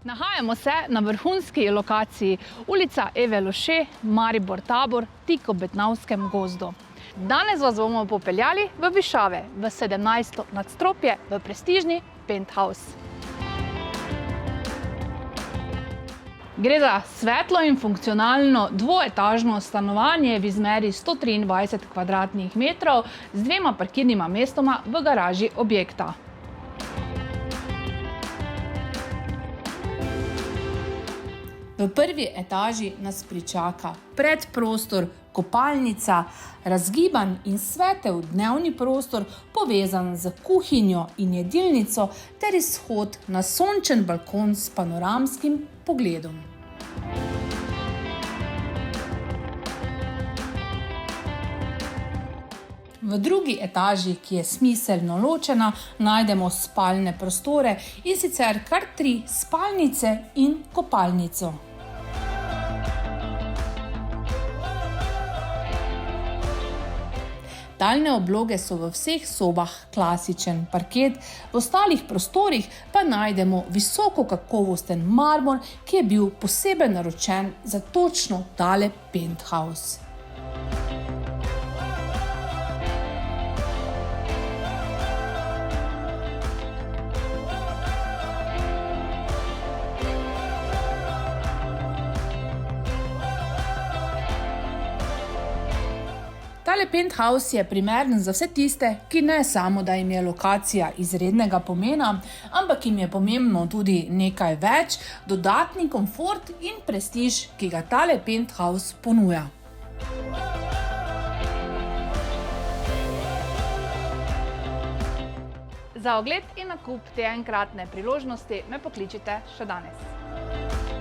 Nahajamo se na vrhunski lokaciji ulica Eve Loše, Maribor Tabor, tik ob Betnavskem gozdu. Danes vas bomo popeljali v višave, v 17. nadstropje, v prestižni penthouse. Gre za svetlo in funkcionalno dvoetažno stanovanje v izmeri 123 kvadratnih metrov z 2 parkirnima mestoma v garaži objekta. V prvi etaži nas pričaka predprostor, kopalnica, razgiban in svetel dnevni prostor, povezan z kuhinjo in jedilnico ter izhod na sončen balkon s panoramskim pogledom. V drugi etaži, ki je smiselno ločena, najdemo spalne prostore, in sicer kar 3 spalnice in kopalnico. Talne obloge so v vseh sobah klasičen parket, v ostalih prostorih pa najdemo visoko kakovosten marmor, ki je bil posebej naročen za točno tale penthouse. Tale penthouse je primeren za vse tiste, ki ne samo, da jim je lokacija izrednega pomena, ampak jim je pomembno tudi nekaj več, dodatni komfort in prestiž, ki ga tale penthouse ponuja. Za ogled in nakup te enkratne priložnosti me pokličite še danes.